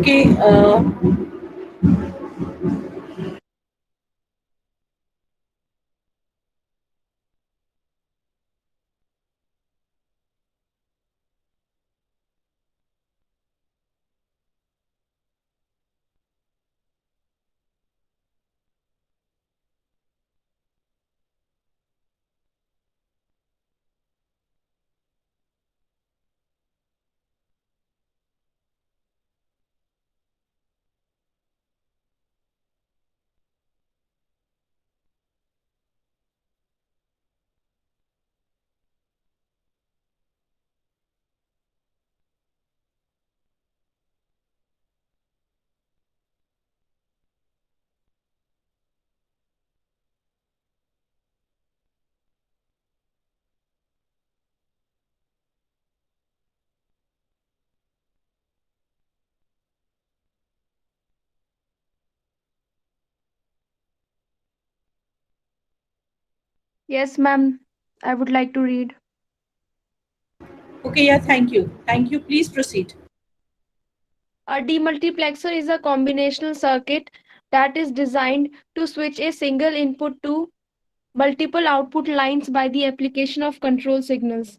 Okay. Yes, ma'am. I would like to read. Okay. Yeah. Thank you. Thank you. Please proceed. A demultiplexer is a combinational circuit that is designed to switch a single input to multiple output lines by the application of control signals.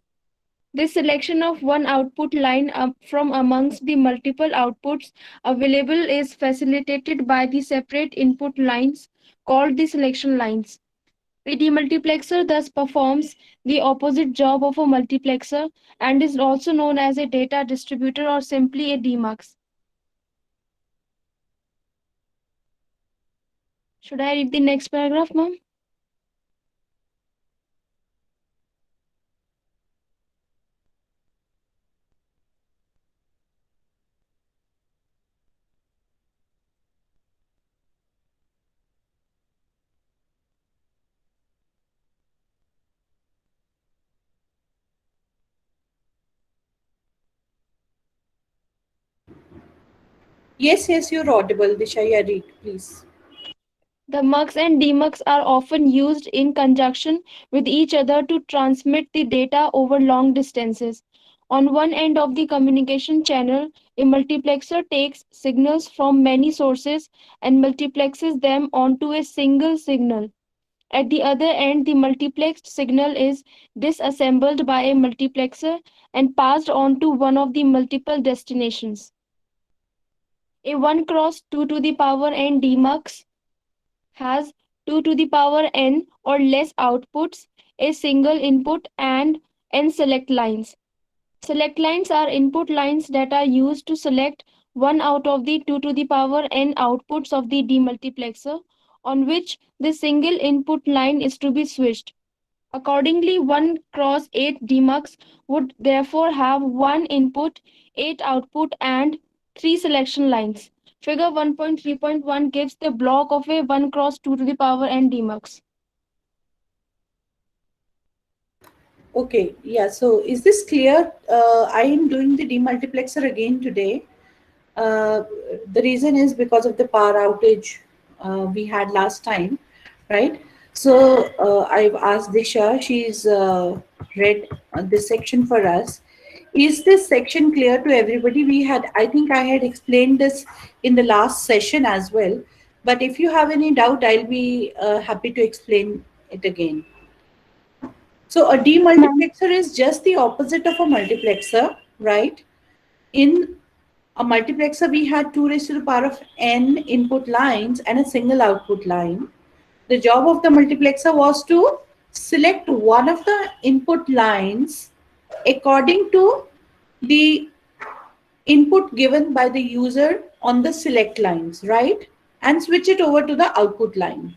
This selection of one output line from amongst the multiple outputs available is facilitated by the separate input lines called the selection lines. A demultiplexer thus performs the opposite job of a multiplexer and is also known as a data distributor or simply a Demux. Should I read the next paragraph, ma'am? Yes. Yes. You're audible. Disha. Yeah. Read, please. The mux and demux are often used in conjunction with each other to transmit the data over long distances. On one end of the communication channel, a multiplexer takes signals from many sources and multiplexes them onto a single signal. At the other end, the multiplexed signal is disassembled by a multiplexer and passed on to one of the multiple destinations. A 1 cross 2 to the power n demux has 2 to the power n or less outputs, a single input, and n select lines. Select lines are input lines that are used to select one out of the 2 to the power n outputs of the demultiplexer on which the single input line is to be switched. Accordingly, 1 cross 8 demux would therefore have 1 input, 8 output, and 3 selection lines. Figure 1.3.1 gives the block of a 1 cross 2 to the power n demux. Okay. Yeah. So is this clear? I am doing the demultiplexer again today. Uh, the reason is because of the power outage we had last time, right? So I've asked Disha, she's read this section for us. Is this section clear to everybody? I think I had explained this in the last session as well. But if you have any doubt, I'll be happy to explain it again. So a Yes, ma'am. demultiplexer is just the opposite of a multiplexer, right? In a multiplexer, we had 2 raised to the power of n input lines and a single output line. The job of the multiplexer was to select one of the input lines according to the input given by the user on the select lines, right? And switch it over to the output line.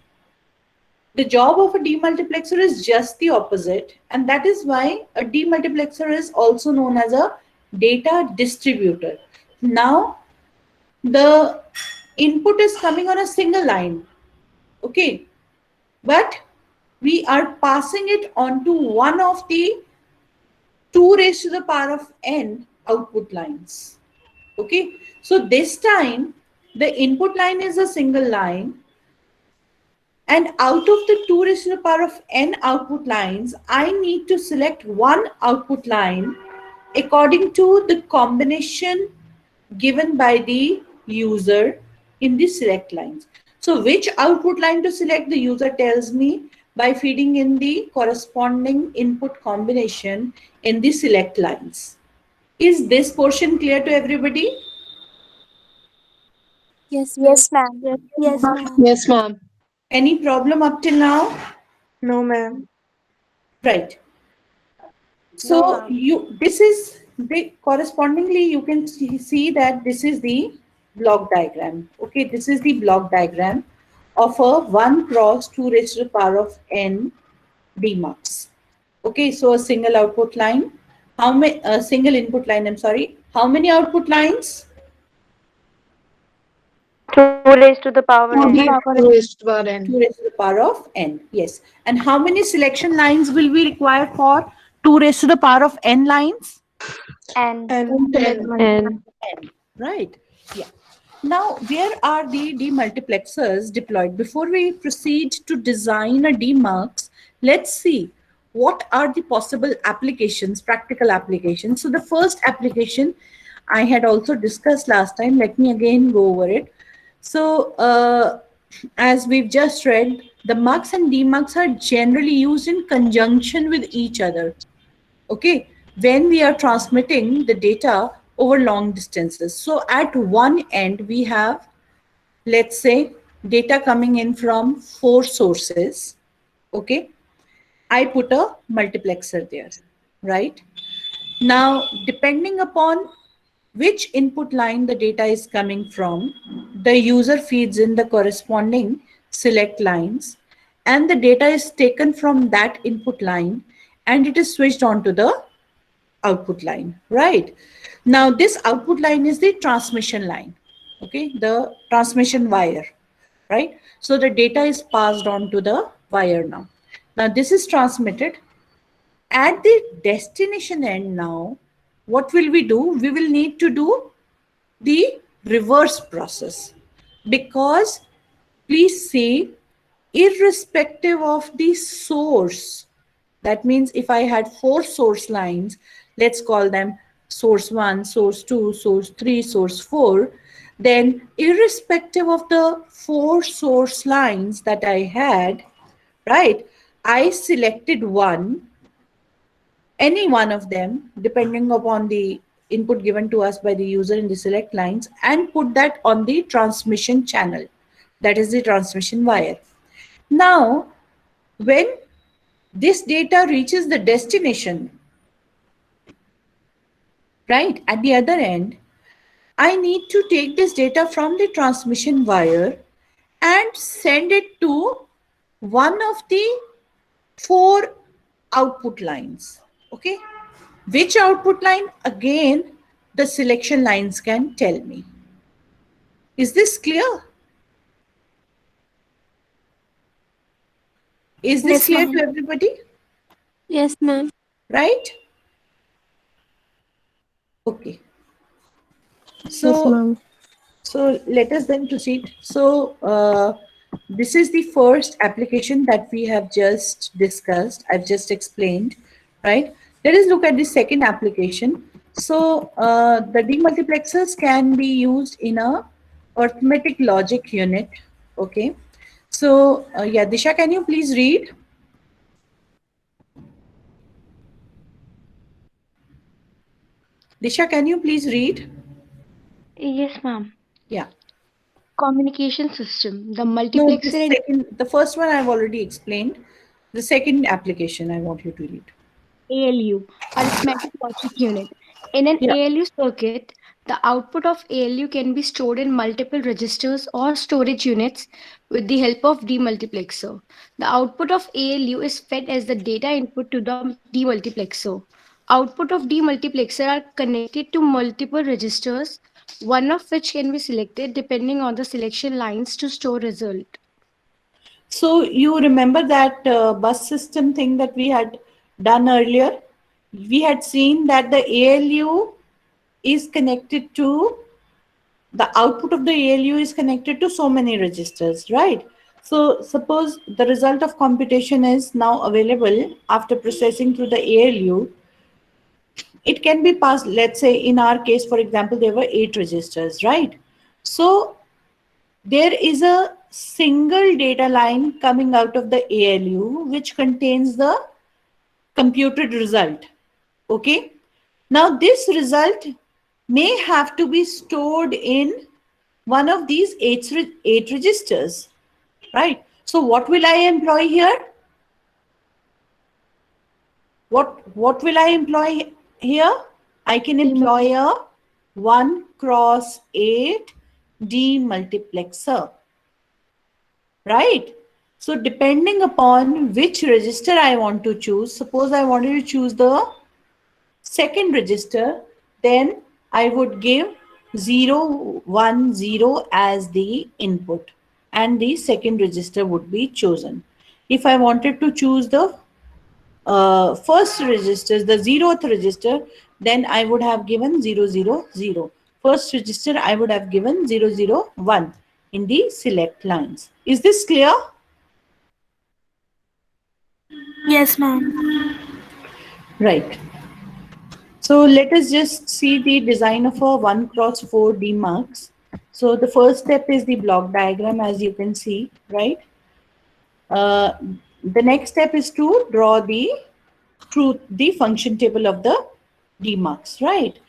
The job of a demultiplexer is just the opposite, and that is why a demultiplexer is also known as a data distributor. Now, the input is coming on a single line, okay, but we are passing it on to one of the 2 raised to the power of n output lines, okay. So this time the input line is a single line, and out of the 2 raised to the power of n output lines, I need to select one output line according to the combination given by the user in the select lines. So which output line to select, the user tells me by feeding in the corresponding input combination in the select lines. Is this portion clear to everybody? Yes, ma'am. Yes, ma'am. Yes, ma'am. Yes, ma'am. Any problem up till now? No, ma'am. Right. No, So ma'am. this is the correspondingly, you can see that this is the block diagram. Okay, this is the block diagram of a 1 cross 2 raised to the power of n Demux. Okay, so a single output line. How many, a single input line, I'm sorry. How many output lines? 2 raised to the power To n. the raised power n. 2 raised to the power of n, yes. And how many selection lines will we require for 2 raised to the power of n lines? N. And 10. N. N, right? Yeah. Now, where are the demultiplexers deployed? Before we proceed to design a demux, let's see what are the possible applications, practical applications. So the first application I had also discussed last time. Let me again go over it. So as we've just read, the mux and demux are generally used in conjunction with each other. Okay, when we are transmitting the data over long distances. So at one end we have, let's say, data coming in from 4 sources. Okay, I put a multiplexer there, right? Now depending upon which input line the data is coming from, the user feeds in the corresponding select lines, and the data is taken from that input line and it is switched on to the output line, right? Now this output line is the transmission line, okay, the transmission wire, right? So the data is passed on to the wire now. Now this is transmitted. At the destination end now, what will we do? We will need to do the reverse process, because please see, irrespective of the source, that means if I had 4 source lines, let's call them source 1, source 2, source 3, source 4, then irrespective of the 4 source lines that I had, right, I selected one, any one of them, depending upon the input given to us by the user in the select lines, and put that on the transmission channel. That is the transmission wire. Now, when this data reaches the destination, right, at the other end, I need to take this data from the transmission wire and send it to one of the 4 output lines. Okay, which output line? Again, the selection lines can tell me. Is this clear? Is this Yes, clear ma'am. to everybody? Yes, ma'am. Right? Okay. Yes, So ma'am. So let us then proceed. So this is the first application that we have just discussed. I've just explained, right? Let us look at the second application. So the demultiplexers can be used in a arithmetic logic unit. Okay. So yeah, Disha, can you please read? Disha, can you please read? Yes, ma'am. Yeah. Communication system. The No, the multiplexer and second, the first one I've already explained. The second application I want you to read. ALU, arithmetic logic unit. In an Yeah. ALU circuit, the output of ALU can be stored in multiple registers or storage units with the help of demultiplexer. The output of ALU is fed as the data input to the demultiplexer. Output of demultiplexer are connected to multiple registers, one of which can be selected depending on the selection lines to store result. So you remember that bus system thing that we had done earlier? We had seen that the ALU is connected to, the output of the ALU is connected to so many registers, right? So suppose the result of computation is now available after processing through the ALU. It can be passed, let's say in our case, for example, there were 8 registers, right? So there is a single data line coming out of the ALU which contains the computed result. Okay. Now this result may have to be stored in one of these eight registers, right? So what will I employ here? What will I employ here? I can employ a 1 cross 8 demultiplexer, right? So depending upon which register I want to choose, suppose I wanted to choose the second register, then I would give 0, 1, 0 as the input and the second register would be chosen. If I wanted to choose the first register, the 0th register, then I would have given 0, 0, 0. First register, I would have given 0, 0, 1 in the select lines. Is this clear? Yes, ma'am. Right. So let us just see the design of a 1 cross 4 Demux. So the first step is the block diagram, as you can see, right? Uh, the next step is to draw the function table of the Demux, right?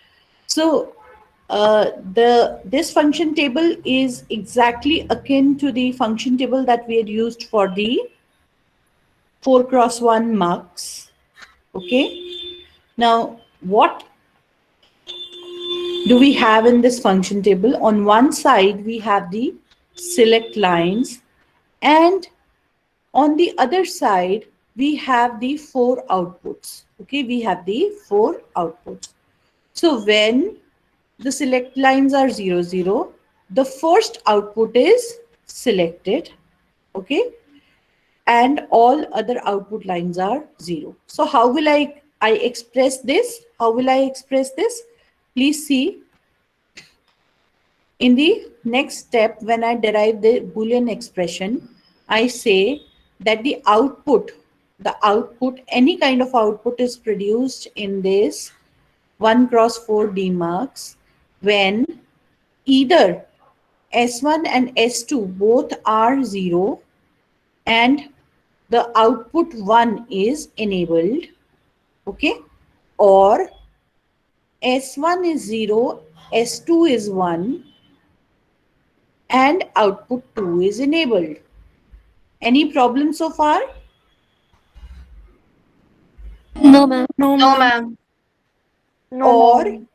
So this function table is exactly akin to the function table that we had used for the 4 cross 1 mux. Okay. Now, what do we have in this function table? On one side, we have the select lines, and on the other side, we have the 4 outputs. Okay, we have the 4 outputs. So when the select lines are 0, 0, the first output is selected. Okay, and all other output lines are 0. So how will I express this? How will I express this? Please see. In the next step, when I derive the Boolean expression, I say that the output, any kind of output is produced in this 1 cross 4 Demux when either S1 and S2 both are 0 and the output 1 is enabled, okay, or S1 is 0, S2 is 1 and output 2 is enabled. Any problem so far? No, ma'am. No, ma'am. No, Or ma'am.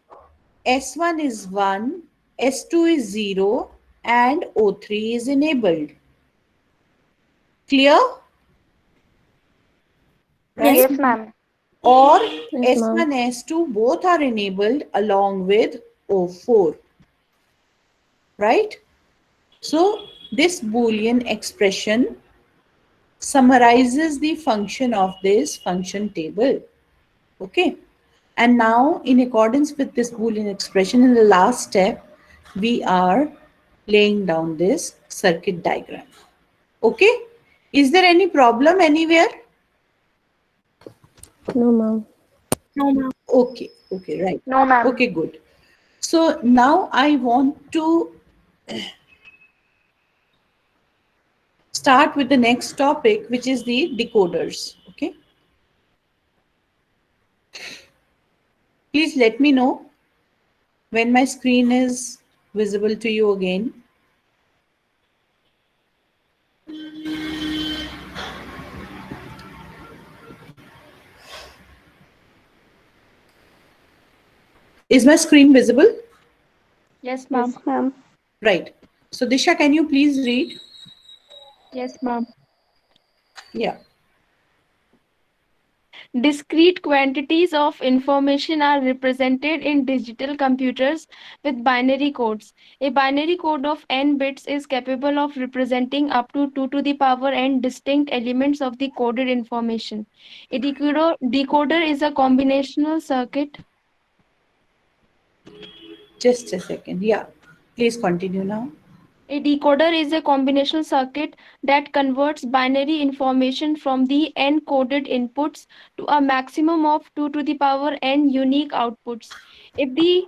S1 is 1, S2 is 0 and O3 is enabled. Clear? Yes, Right? Yes, ma'am. ma'am. Or Yes, ma'am. S1, S2 both are enabled along with O4. Right? So this Boolean expression summarizes the function of this function table. Okay. And now, in accordance with this Boolean expression, in the last step, we are laying down this circuit diagram. Okay? Is there any problem anywhere? No, ma'am. No, ma'am. Okay, okay, right. No, ma'am. Okay, good. So now I want to start with the next topic, which is the decoders. Okay. Please let me know when my screen is visible to you again. Is my screen visible? Yes, ma'am. Yes, ma'am. Right. So Disha, can you please read? Yes, ma'am. Yeah. Discrete quantities of information are represented in digital computers with binary codes. A binary code of n bits is capable of representing up to 2 to the power n distinct elements of the coded information. A decoder is a combinational circuit. Just a second. Yeah. Please continue now. A decoder is a combinational circuit that converts binary information from the n-coded inputs to a maximum of 2 to the power n unique outputs. If the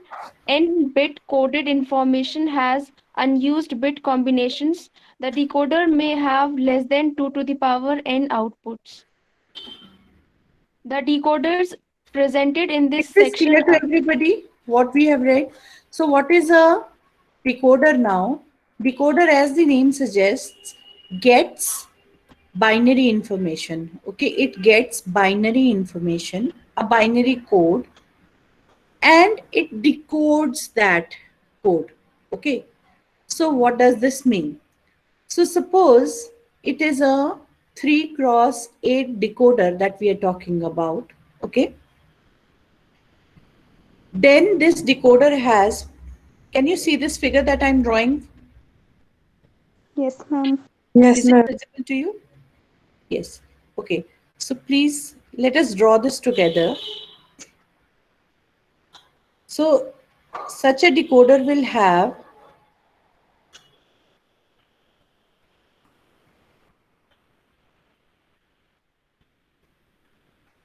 n-bit coded information has unused bit combinations, the decoder may have less than 2 to the power n outputs. The decoders presented in Is this this section clear to everybody what we have read? So what is a decoder now? Decoder, as the name suggests, gets binary information. Okay, it gets binary information, a binary code, and it decodes that code. Okay, so what does this mean? So suppose it is a 3 cross 8 decoder that we are talking about. Okay, then this decoder has, can you see this figure that I'm drawing? Yes, ma'am. Yes, Is it ma'am. visible to you? Yes. Okay. So please let us draw this together. So such a decoder will have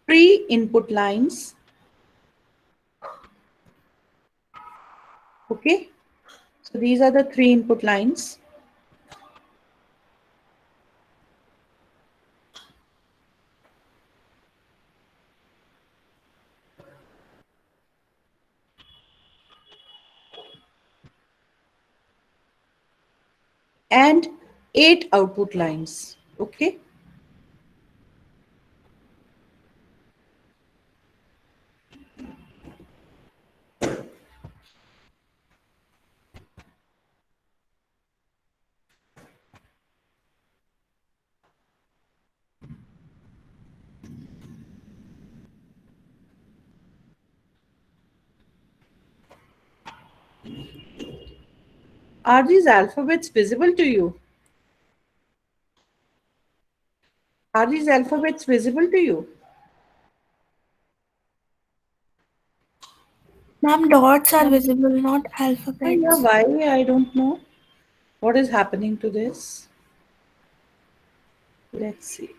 three input lines. Okay. So these are the three input lines. And 8 output lines. Okay. Are these alphabets visible to you? Are these alphabets visible to you? Ma'am, dots are visible, not Oh, yeah, alphabets. why? I don't know. What is happening to this? Let's see.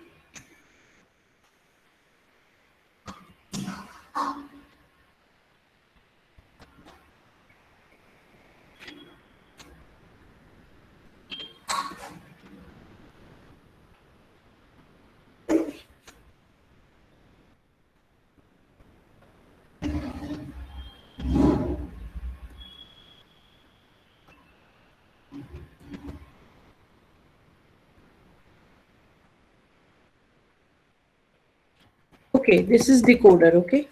Okay, this is decoder, okay?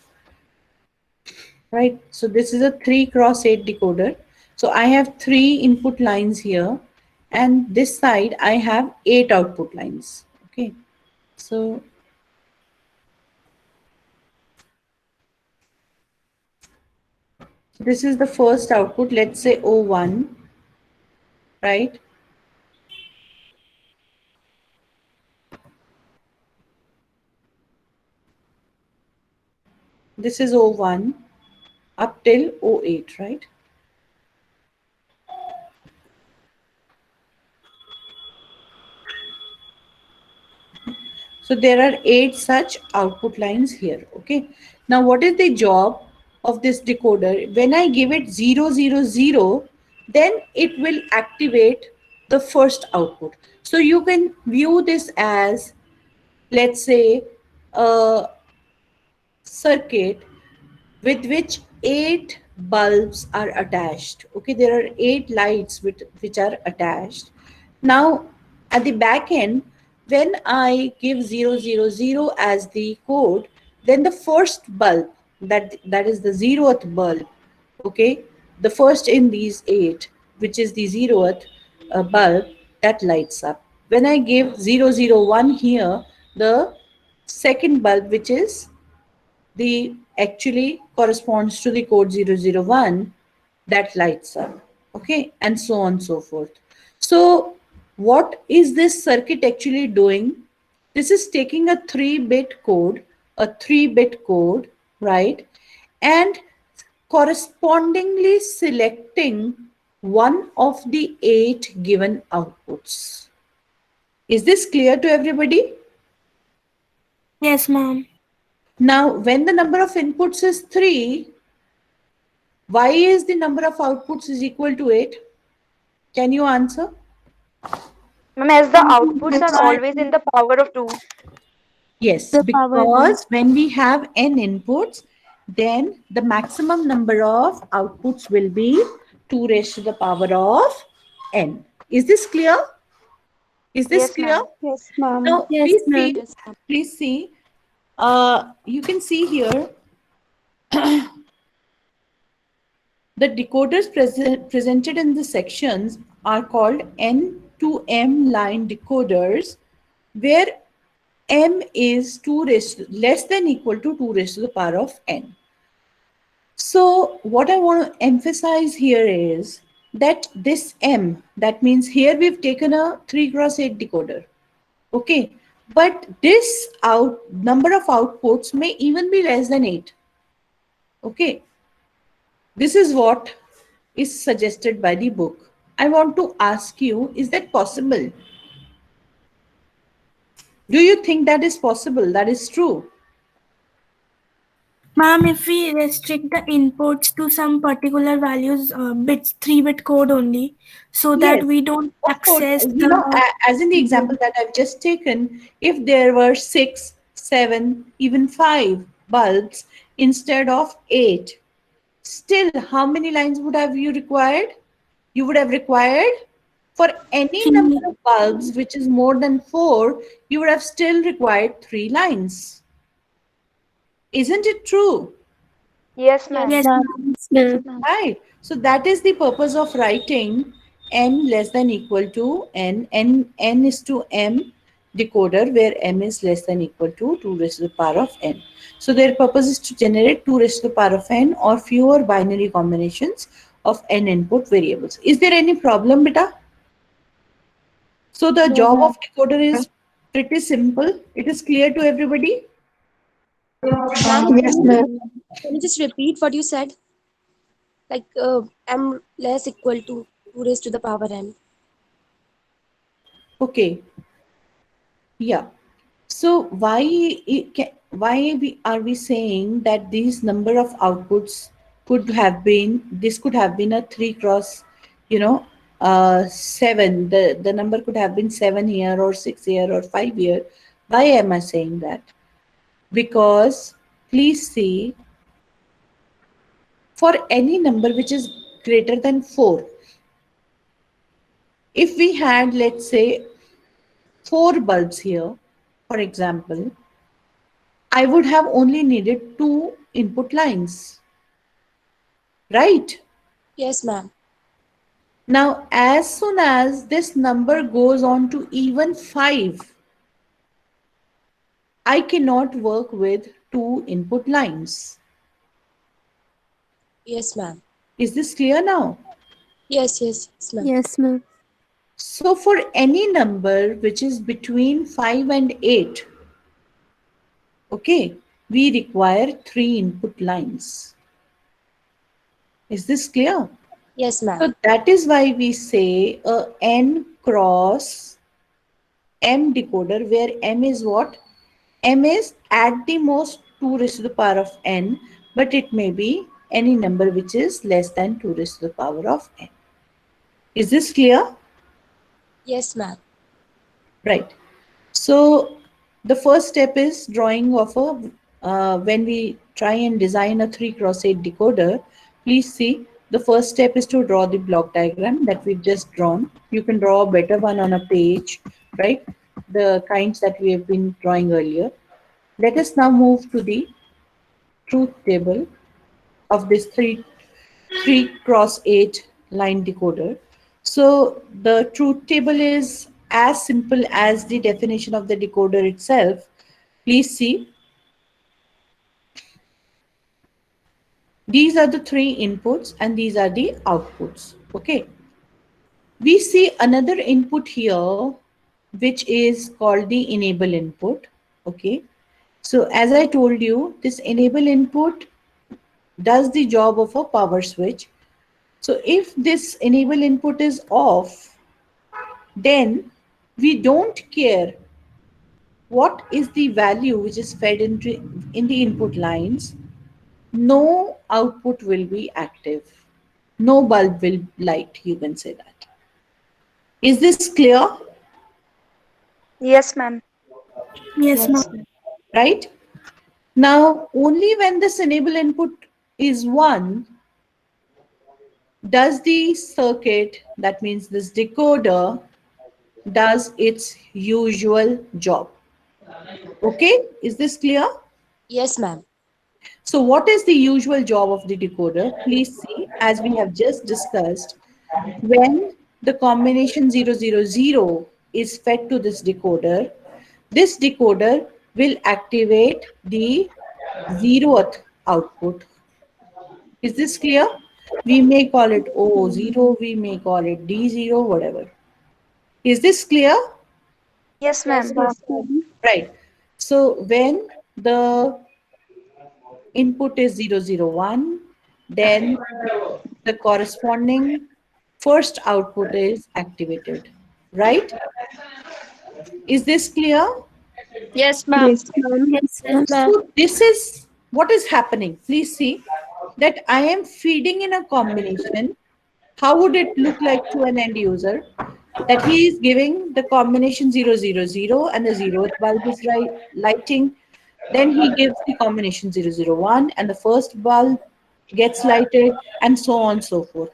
Right, so this is a 3 cross 8 decoder. So I have 3 input lines here, and this side I have 8 output lines. Okay, so this is the first output, let's say O1, right? This is O1 up till O8, right? So there are 8 such output lines here. Okay. Now what is the job of this decoder? When I give it 000, then it will activate the first output. So you can view this as, let's say, a circuit with which 8 bulbs are attached. Okay, there are 8 lights which are attached. Now, at the back end, when I give 000 as the code, then the first bulb, that is the 0th bulb, okay, the first in these 8, which is the 0th bulb, that lights up. When I give 001 here, the second bulb, which is the actually corresponds to the code 001, that lights up, okay, and so on and so forth. So what is this circuit actually doing? This is taking a 3-bit code, right, and correspondingly selecting one of the 8 given outputs. Is this clear to everybody? Yes, ma'am. Now, when the number of inputs is 3, why is the number of outputs is equal to 8? Can you answer? Ma'am, as the outputs are always in the power of 2. Yes, The power one. because when we have n inputs, then the maximum number of outputs will be 2 raised to the power of n. Is this clear? Is this Yes, clear? ma'am. Yes, ma'am. Now, Yes, please see, ma'am. please see, you can see here the decoders presented in the sections are called N to M line decoders, where M is 2 raised less than equal to 2 raised to the power of n. So what I want to emphasize here is that this M, that means here we've taken a 3 cross 8 decoder. Okay. But this number of outputs may even be less than 8. Okay. This is what is suggested by the book. I want to ask you, is that possible? Do you think that is possible? That is true? Ma'am, if we restrict the inputs to some particular values, bits, 3-bit code only, so that Yes, we don't of course. access You know, the as in the example that I've just taken, if there were 6, 7, even 5 bulbs instead of 8, still, how many lines would have you required? You would have required for any number three. of bulbs which is more than 4, you would have still required 3 lines. Isn't it true? Yes, Yes, ma'am. Yes, ma'am. ma'am. Yes, ma'am. Right. So that is the purpose of writing n less than equal to n. N is to m decoder where m is less than equal to 2 raised to the power of n. So their purpose is to generate 2 raised to the power of n or fewer binary combinations of n input variables. Is there any problem, beta? So the No, job ma'am. of decoder is pretty simple. It is clear to everybody. Ma'am, Yes, ma'am. can you just repeat what you said? Like m less equal to 2 raised to the power n. Okay. Yeah. So are we saying that these number of outputs could have been a 3 cross, you know, 7. The number could have been 7 here or 6 here or 5 here. Why am I saying that? Because please see, for any number which is greater than 4, if we had, let's say, 4 bulbs here, for example, I would have only needed 2 input lines, right? Yes, ma'am. Now, as soon as this number goes on to even 5, I cannot work with 2 input lines. Yes, ma'am. Is this clear now? Yes, ma'am. Yes, ma'am. So, for any number which is between 5 and 8, okay, we require 3 input lines. Is this clear? Yes, ma'am. So, that is why we say a n cross M decoder, where M is what? M is at the most 2 raised to the power of n, but it may be any number which is less than 2 raised to the power of n. Is this clear? Yes, ma'am. Right. So the first step is drawing of a, when we try and design a 3 cross 8 decoder, please see the first step is to draw the block diagram that we've just drawn. You can draw a better one on a page, right? The kinds that we have been drawing earlier. Let us now move to the truth table of this 3 cross 8 line decoder. So the truth table is as simple as the definition of the decoder itself. Please see, these are the 3 inputs and these are the outputs. Okay. We see another input here, which is called the enable input. Okay. So as I told you, this enable input does the job of a power switch. So if this enable input is off, then we don't care what is the value which is fed into in the input lines. No output will be active. No bulb will light, you can say that. Is this clear? Yes, ma'am. Yes, ma'am. Right? Now, only when this enable input is 1 does the circuit, that means this decoder, does its usual job. Okay, is this clear? Yes, ma'am. So what is the usual job of the decoder? Please see, as we have just discussed, when the combination 000 is fed to this decoder will activate the zeroth output. Is this clear? We may call it O0, we may call it D0, whatever. Is this clear? Yes, ma'am. Yes, ma'am. Right. So when the input is 001, then the corresponding first output is activated. Right? Is this clear? Yes, ma'am. Yes, ma'am. Yes, ma'am. So this is what is happening. Please see that I am feeding in a combination. How would it look like to an end user? That he is giving the combination 000 and the zeroth bulb is lighting. Then he gives the combination 001 and the first bulb gets lighted, and so on and so forth.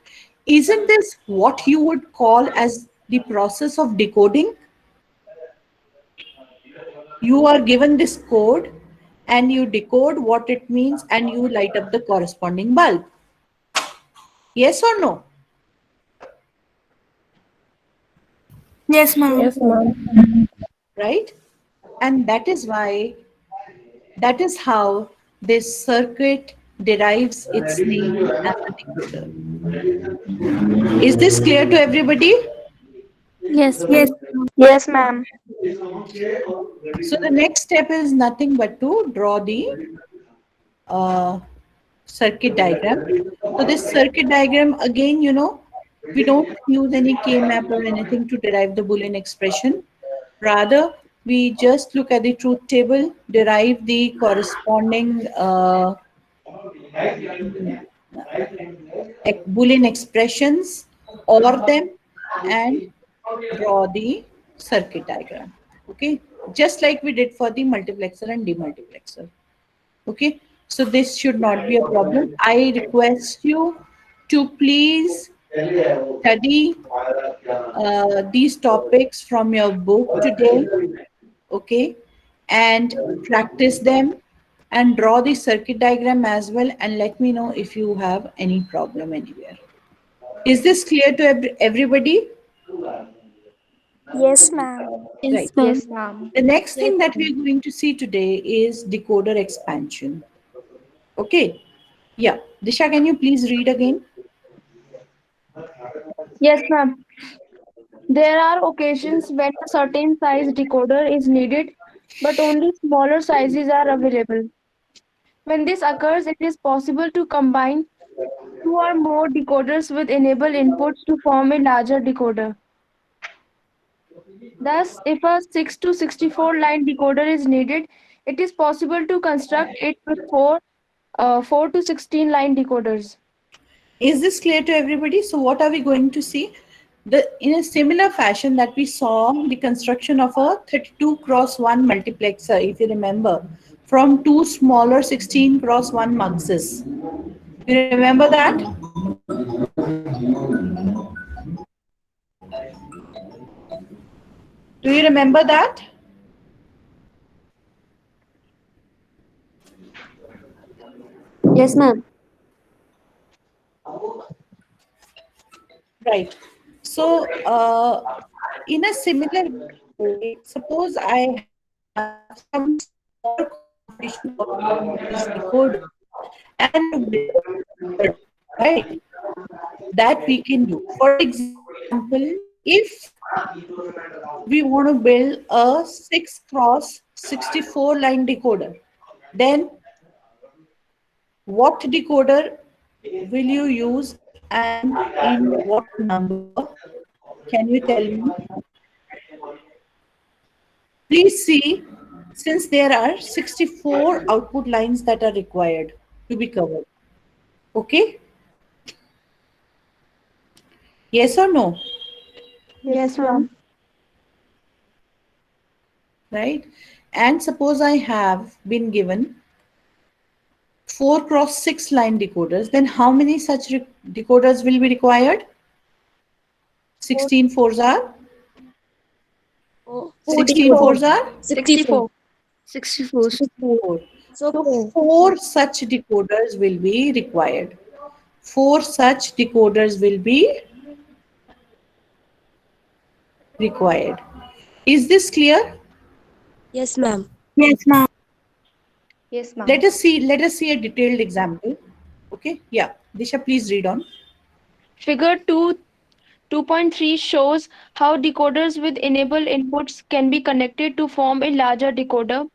Isn't this what you would call as the process of decoding? You are given this code and you decode what it means and you light up the corresponding bulb. Yes or no? Yes, ma'am. Right? And that is how this circuit derives its name as a decoder. Is this clear to everybody? Yes, ma'am. Yes, ma'am. So the next step is nothing but to draw the uh, circuit diagram. So this circuit diagram, again, we don't use any K-map or anything to derive the Boolean expression. Rather, we just look at the truth table, derive the corresponding Boolean expressions, OR them, and draw the circuit diagram. Okay, just like we did for the multiplexer and demultiplexer. Okay, so this should not be a problem. I request you to please study these topics from your book today, okay, and practice them and draw the circuit diagram as well, and let me know if you have any problem anywhere. Is this clear to everybody? Yes, ma'am. Right. Yes, Yes, ma'am. ma'am. The next thing that we're going to see today is decoder expansion. Okay. Yeah. Disha, can you please read again? Yes, ma'am. There are occasions when a certain size decoder is needed, but only smaller sizes are available. When this occurs, it is possible to combine two or more decoders with enable inputs to form a larger decoder. Thus, if a 6 to 64 line decoder is needed, it is possible to construct it with 4 to 16 line decoders. Is this clear to everybody? So what are we going to see? In a similar fashion that we saw the construction of a 32 cross 1 multiplexer, if you remember, from two smaller 16 cross 1 muxes. You remember that? Do you remember that? Yes, ma'am. Right. So, in a similar way, suppose I have some small configuration of this decoder and to build a larger decoder, right? That we can do. For example, if we want to build a 6 cross 64 line decoder, then what decoder will you use and in what number? Can you tell me? Please see, since there are 64 output lines that are required to be covered. Okay? Yes or no? Yes, ma'am. Right? And suppose I have been given 4 cross 6 line decoders, then how many such decoders will be required? 16 fours are? Oh, 16 64. fours are? 64. 64. 4. So So 4. 4 such decoders will be required. 4 such decoders will be required. Is this clear? Yes, ma'am. Yes, ma'am. Yes, ma'am. Let us see a detailed example. Okay? Yeah. Disha, please read on. Figure 2.3 shows how decoders with enabled inputs can be connected to form a larger decoder.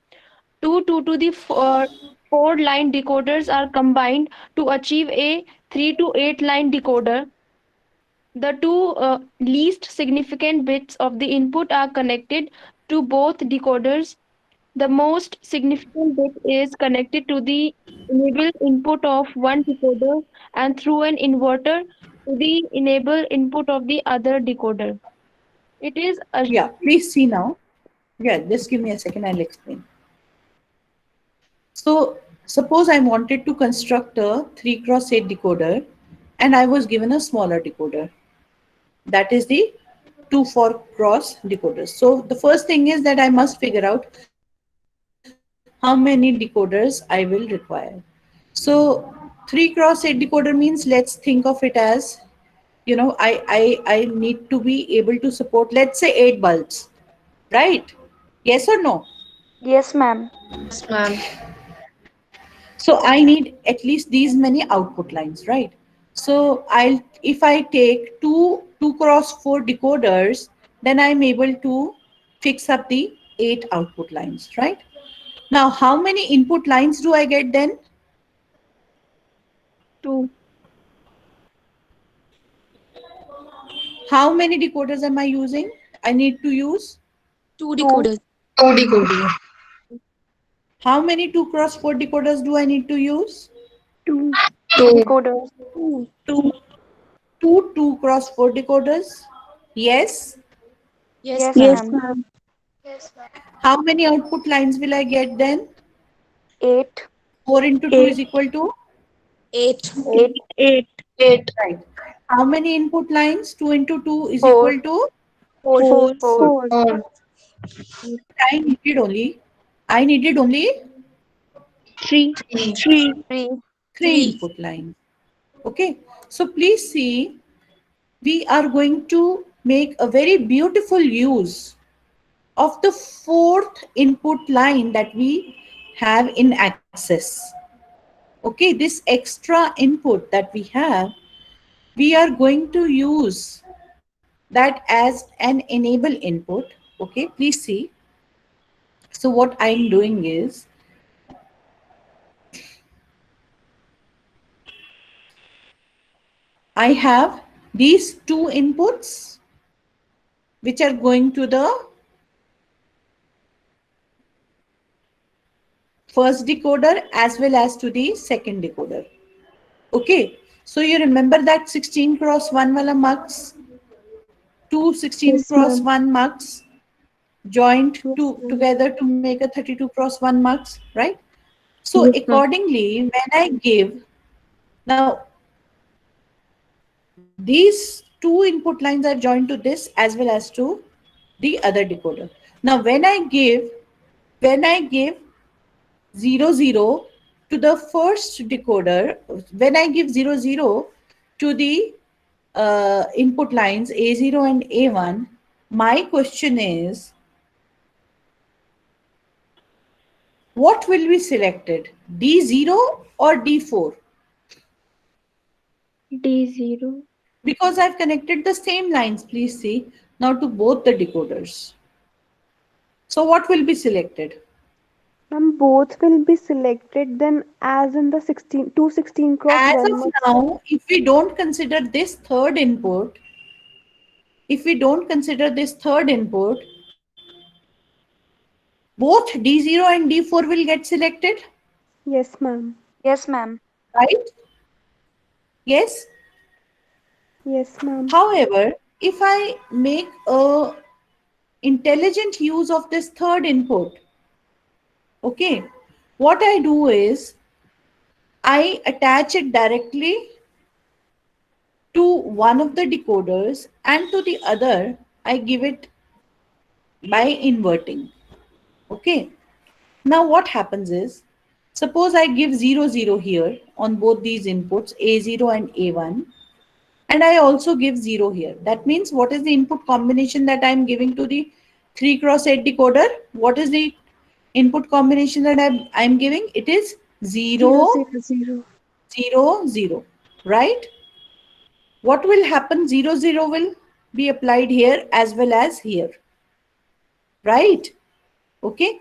Two to the four line decoders are combined to achieve a 3 to 8 line decoder. The two least significant bits of the input are connected to both decoders. The most significant bit is connected to the enable input of one decoder and through an inverter to the enable input of the other decoder. It is Yeah, please see now. Yeah, just give me a second, I'll explain. So, suppose I wanted to construct a 3 cross 8 decoder and I was given a smaller decoder. That is the 2 4 cross decoders. So, the first thing is that I must figure out how many decoders I will require. So, 3 cross 8 decoder means, let's think of it as, I need to be able to support, let's say, 8 bulbs, right? Yes or no? Yes, ma'am. Yes, ma'am. So I need at least these many output lines, right? So if I take two cross 4 decoders, then I'm able to fix up the 8 output lines, right? Now, how many input lines do I get then? 2. How many decoders am I using? I need to use 2 2. decoders. Two decoders. how many 2 cross 4 decoders do I need to use? 2. Two. Decoders. 2. Two 2 cross 4 decoders. Yes. Yes, Yes, ma'am. Yes, ma'am. ma'am. How many output lines will I get then? 8. 4 into 2 is 8. equal to? 8. 8. 8. Eight. Right. How many input lines? 2 into 2 is 4. equal to? 4. 4. 4. 4. Four. I needed only, I needed only 3. Three. 3. 3. 3 3. input lines. Okay. So please see, we are going to make a very beautiful use of the fourth input line that we have in access. Okay. This extra input that we have, we are going to use that as an enable input. Okay. Please see. So what I'm doing is, I have these two inputs which are going to the first decoder as well as to the second decoder. Okay. So you remember that 16 cross 1 wala mux, two 16 Yes, cross ma'am. 1 mux joined Yes, ma'am. together to make a 32 cross 1 mux, right? So Yes, ma'am. accordingly, when I give, now these two input lines are joined to this as well as to the other decoder. Now when I give 0 0 to the first decoder, when I give 0 0 to the input lines A0 and A1, my question is, what will be selected? D0 or D4? D0. Because I've connected the same lines, please see, now to both the decoders. So what will be selected? Ma'am, both will be selected then as in the 216 cross As 1 of must. now, if we don't consider this third input, both D0 and D4 will get selected, Yes, ma'am. Yes, ma'am. right? Yes. Yes, ma'am. However, if I make a intelligent use of this third input, okay, what I do is I attach it directly to one of the decoders, and to the other I give it by inverting. Okay. Now what happens is, suppose I give 0 0 here on both these inputs A0 and A1, and I also give 0 here. That means what is the input combination that I am giving to the 3 cross 8 decoder? What is the input combination that I'm giving? It is 0, 0 0, 0. 0 0, right? What will happen? 0 0 will be applied here as well as here, right? Okay.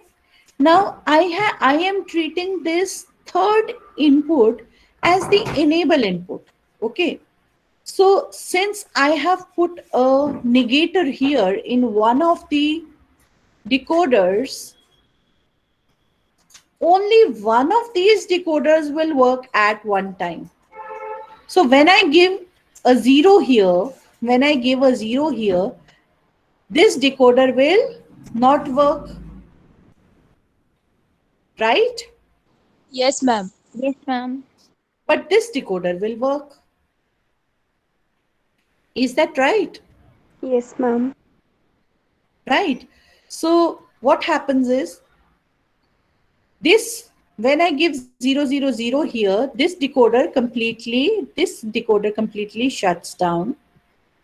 Now I am treating this third input as the enable input. Okay. So since I have put a negator here in one of the decoders, only one of these decoders will work at one time. So when I give a 0 here, this decoder will not work, right? Yes, ma'am. Yes, ma'am. But this decoder will work. Is that right? Yes, ma'am. Right. So what happens is this, when I give 0 0 0 here, this decoder completely shuts down.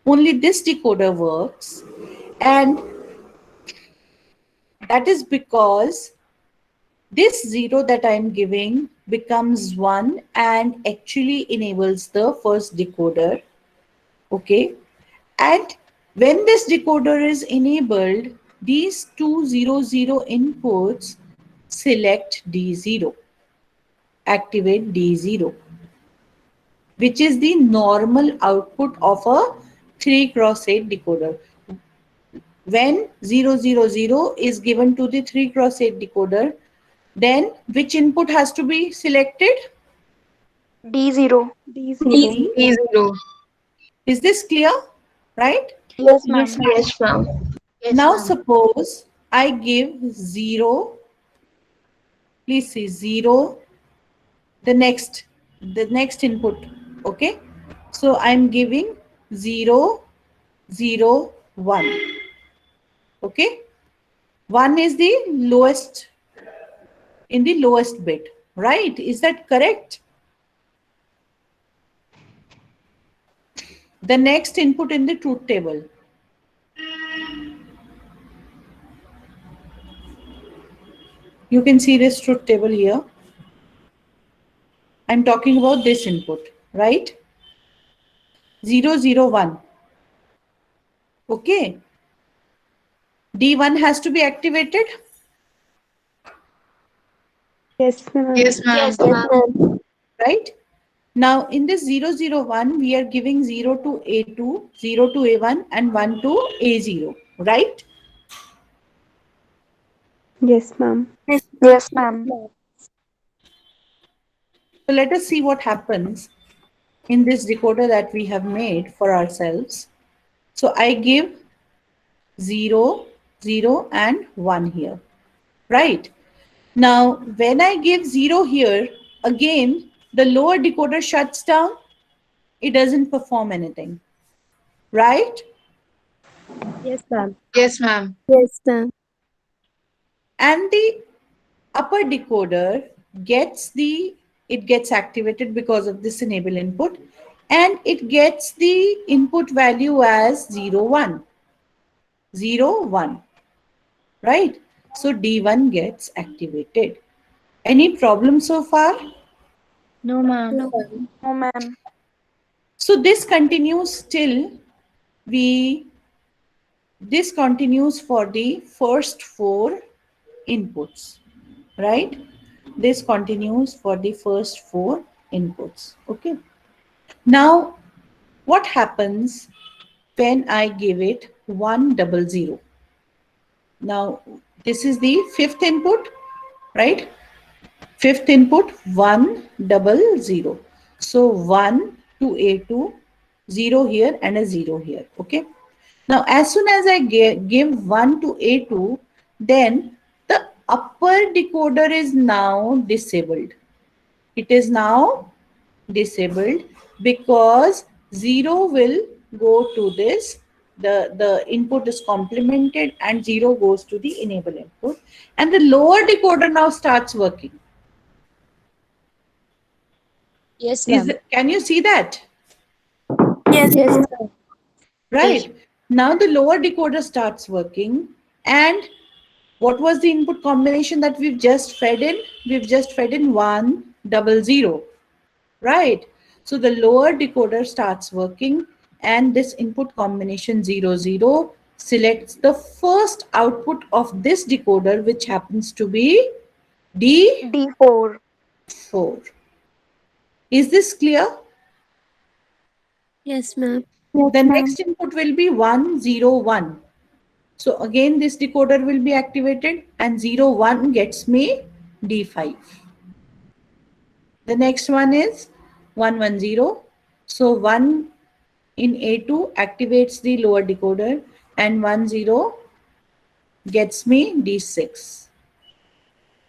Only this decoder works. And that is because this 0 that I'm giving becomes 1 and actually enables the first decoder. Okay. And when this decoder is enabled, these 200 inputs select D0, activate D0, which is the normal output of a 3 cross 8 decoder. When 000 is given to the 3 cross 8 decoder, then which input has to be selected? D0. D0. D0. Is this clear? Right? Yes, Yes, ma'am. ma'am. Yes, ma'am. Yes, Now ma'am. suppose I give 0, please see 0, the next input. Okay. So I'm giving 0 0 1. Okay. 1 is the lowest, in the lowest bit, right? Is that correct? The next input in the truth table. You can see this truth table here. I'm talking about this input, right? 0 0 1. Okay. D1 has to be activated, Yes, ma'am. Yes, ma'am. Yes, ma'am. right? Now in this 0 0 1, we are giving 0 to A2, 0 to A1 and 1 to A0, right? Yes, ma'am. Yes, ma'am. So let us see what happens in this decoder that we have made for ourselves. So I give 0, 0 and 1 here, right? Now when I give 0 here, again the lower decoder shuts down. It doesn't perform anything, right? Yes, ma'am. Yes, ma'am. Yes, ma'am. And the upper decoder gets activated because of this enable input, and it gets the input value as 0 1, 0 1, right? So D1 gets activated. Any problem so far? No, ma'am. No. No, ma'am. So we this continues for the first 4 inputs. right? This continues for the first four inputs. Okay. Now, what happens when I give it 100? Now, this is the fifth input, right? Fifth input 100. So 1 to A2, 0 here and a 0 here. Okay. Now, as soon as I give 1 to A2, then the upper decoder is now disabled. It is now disabled because 0 will go to this. The input is complemented and 0 goes to the enable input. And the lower decoder now starts working. Yes, ma'am. Can you see that? Yes, Yes, ma'am. ma'am. Right. Now the lower decoder starts working. And what was the input combination that we've just fed in? We've just fed in 100. Right. So the lower decoder starts working and this input combination 00 selects the first output of this decoder, which happens to be D4. D4. Is this clear? Yes, ma'am. The next input will be 101. So again, this decoder will be activated and 01 gets me D5. The next one is 110. So 1 in A2 activates the lower decoder and 10 gets me D6.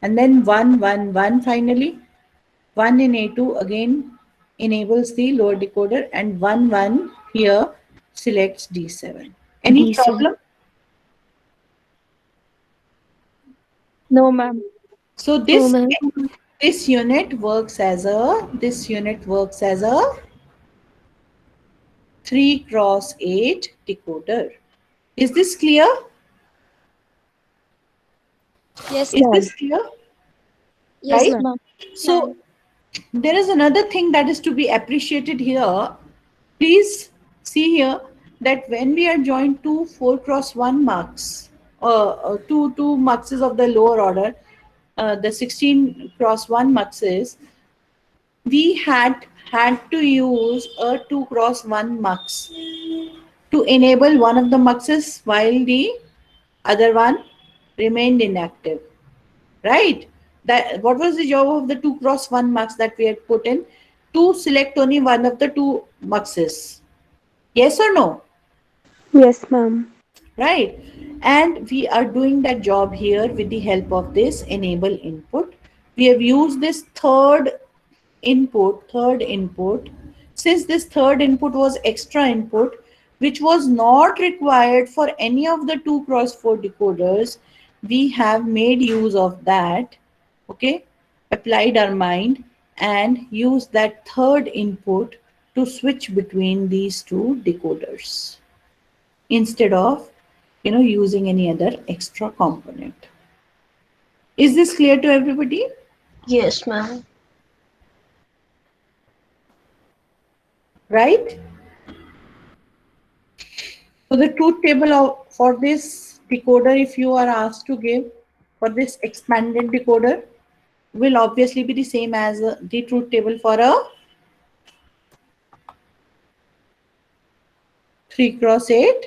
And then 111 finally. 1 in A2 again enables the lower decoder and 11 here selects D7. Any problem? No, ma'am. So this unit works as a 3x8 decoder. Is this clear? Yes, Is ma'am. this clear? Yes, Right? Yes, ma'am. ma'am. So there is another thing that is to be appreciated here. Please see here that when we are joined two 4x1 marks, two muxes of the lower order, the 16x1 muxes, we had to use a 2x1 mux to enable one of the muxes while the other one remained inactive, right? That what was the job of the 2x1 mux that we had put in? To select only one of the two muxes. Yes or no? Yes, ma'am. Right? And we are doing that job here with the help of this enable input. We have used this third input. Since this third input was extra input, which was not required for any of the 2x4 decoders, we have made use of that. Okay, applied our mind and used that third input to switch between these two decoders instead of using any other extra component. Is this clear to everybody? Yes, ma'am. Right? So the truth table for this decoder, if you are asked to give for this expanded decoder, will obviously be the same as the truth table for a 3x8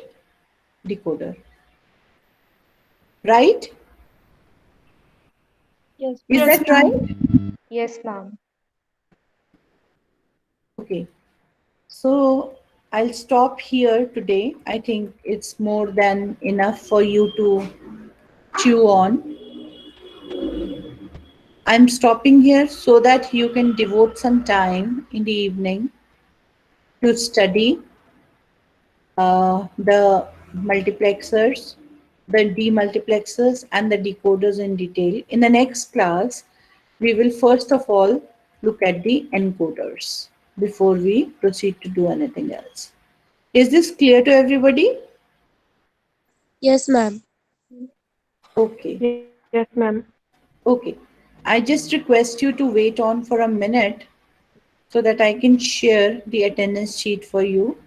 decoder. Right? Yes, Is ma'am. Yes, that right? ma'am. Yes, ma'am. Okay. So I'll stop here today. I think it's more than enough for you to chew on. I'm stopping here so that you can devote some time in the evening to study the multiplexers, the demultiplexers, and the decoders in detail. In the next class, we will first of all look at the encoders before we proceed to do anything else. Is this clear to everybody? Yes, ma'am. Okay. Yes, ma'am. Okay. I just request you to wait on for a minute so that I can share the attendance sheet for you.